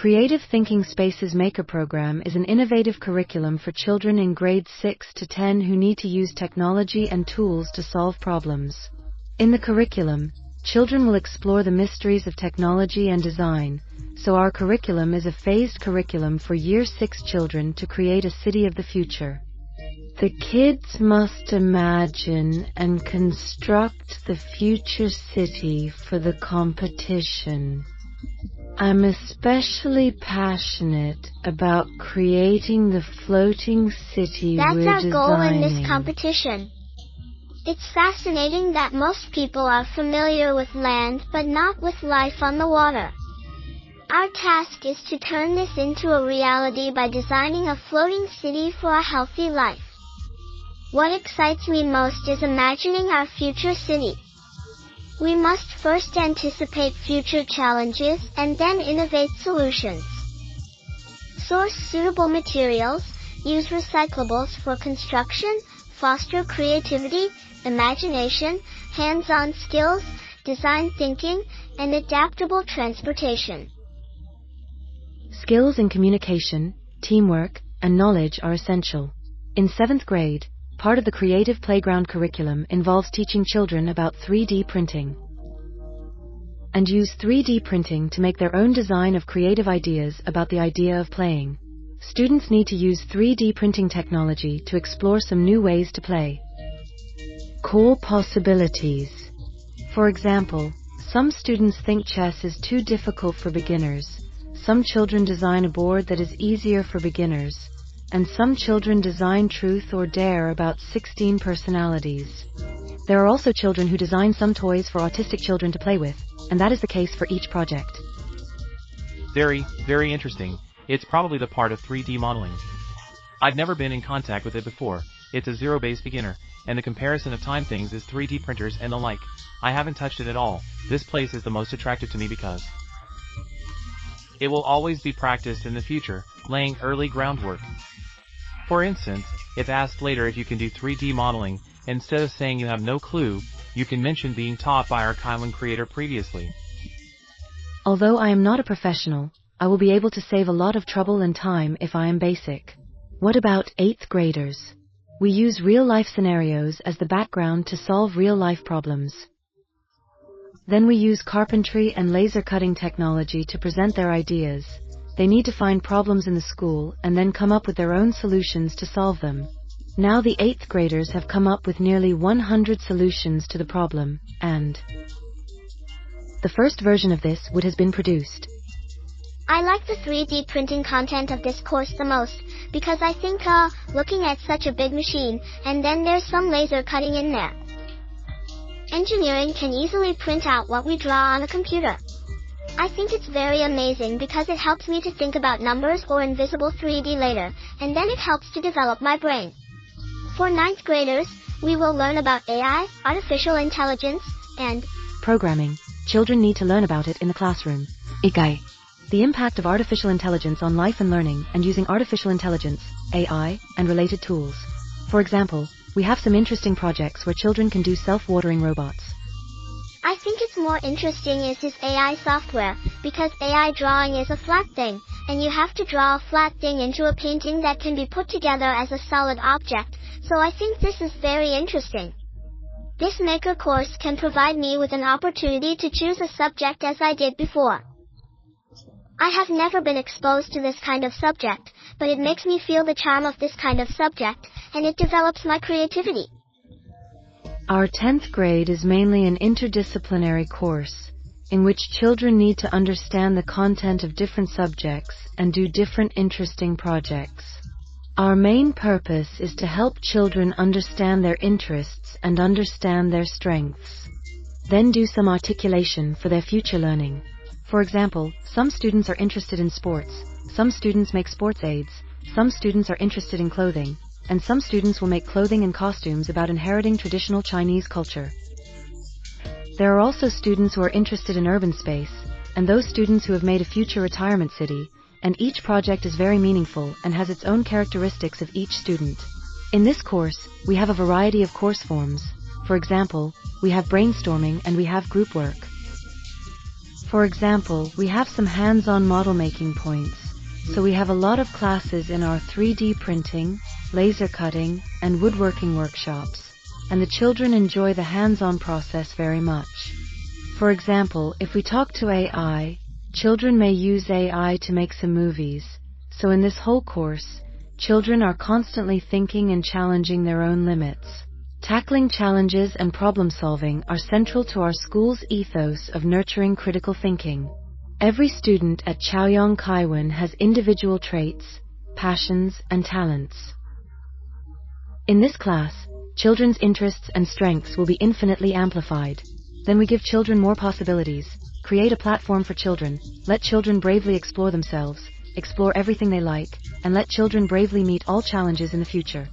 Creative Thinking Spaces Maker Program is an innovative curriculum for children in grades 6 to 10 who need to use technology and tools to solve problems. In the curriculum, children will explore the mysteries of technology and design, so our curriculum is a phased curriculum for Year 6 children to create a city of the future. The kids must imagine and construct the future city for the competition. I'm especially passionate about creating the floating city we're designing. That's our goal in this competition. It's fascinating that most people are familiar with land but not with life on the water. Our task is to turn this into a reality by designing a floating city for a healthy life. What excites me most is imagining our future city. We must first anticipate future challenges and then innovate solutions. Source suitable materials, use recyclables for construction, foster creativity, imagination, hands-on skills, design thinking, and adaptable transportation. Skills in communication, teamwork, and knowledge are essential. In 7th grade, part of the Creative Playground curriculum involves teaching children about 3D printing and use 3D printing to make their own design of creative ideas about the idea of playing. Students need to use 3D printing technology to explore some new ways to play. Core possibilities. For example, some students think chess is too difficult for beginners. Some children design a board that is easier for beginners, and some children design truth or dare about 16 personalities. There are also children who design some toys for autistic children to play with, and that is the case for each project. Very, very interesting. It's probably the part of 3D modeling. I've never been in contact with it before. It's a zero-based beginner, and the comparison of time things is 3D printers and the like. I haven't touched it at all. This place is the most attractive to me because it will always be practiced in the future, laying early groundwork. For instance, if asked later if you can do 3D modeling, instead of saying you have no clue, you can mention being taught by our KaiWen creator previously. Although I am not a professional, I will be able to save a lot of trouble and time if I am basic. What about 8th graders? We use real-life scenarios as the background to solve real-life problems. Then we use carpentry and laser cutting technology to present their ideas. They need to find problems in the school and then come up with their own solutions to solve them. Now the 8th graders have come up with nearly 100 solutions to the problem, and the first version of this would have been produced. I like the 3D printing content of this course the most, because I think, looking at such a big machine, and then there's some laser cutting in there. Engineering can easily print out what we draw on a computer. I think it's very amazing because it helps me to think about numbers or invisible 3D later, and then it helps to develop my brain. For 9th graders, we will learn about AI, artificial intelligence, and programming. Children need to learn about it in the classroom. Ikai. The impact of artificial intelligence on life and learning, and using artificial intelligence, AI, and related tools. For example, we have some interesting projects where children can do self-watering robots. I think it's more interesting is his AI software, because AI drawing is a flat thing, and you have to draw a flat thing into a painting that can be put together as a solid object, so I think this is very interesting. This maker course can provide me with an opportunity to choose a subject as I did before. I have never been exposed to this kind of subject, but it makes me feel the charm of this kind of subject, and it develops my creativity. Our 10th grade is mainly an interdisciplinary course, in which children need to understand the content of different subjects and do different interesting projects. Our main purpose is to help children understand their interests and understand their strengths. Then do some articulation for their future learning. For example, some students are interested in sports, some students make sports aids, some students are interested in clothing, and some students will make clothing and costumes about inheriting traditional Chinese culture. There are also students who are interested in urban space, and those students who have made a future retirement city, and each project is very meaningful and has its own characteristics of each student. In this course, we have a variety of course forms. For example, we have brainstorming and we have group work. For example, we have some hands-on model making points, so we have a lot of classes in our 3D printing, laser cutting, and woodworking workshops, and the children enjoy the hands-on process very much. For example, if we talk to AI, children may use AI to make some movies, so in this whole course, children are constantly thinking and challenging their own limits. Tackling challenges and problem-solving are central to our school's ethos of nurturing critical thinking. Every student at Chaoyang KaiWen has individual traits, passions, and talents. In this class, children's interests and strengths will be infinitely amplified. Then we give children more possibilities, create a platform for children, let children bravely explore themselves, explore everything they like, and let children bravely meet all challenges in the future.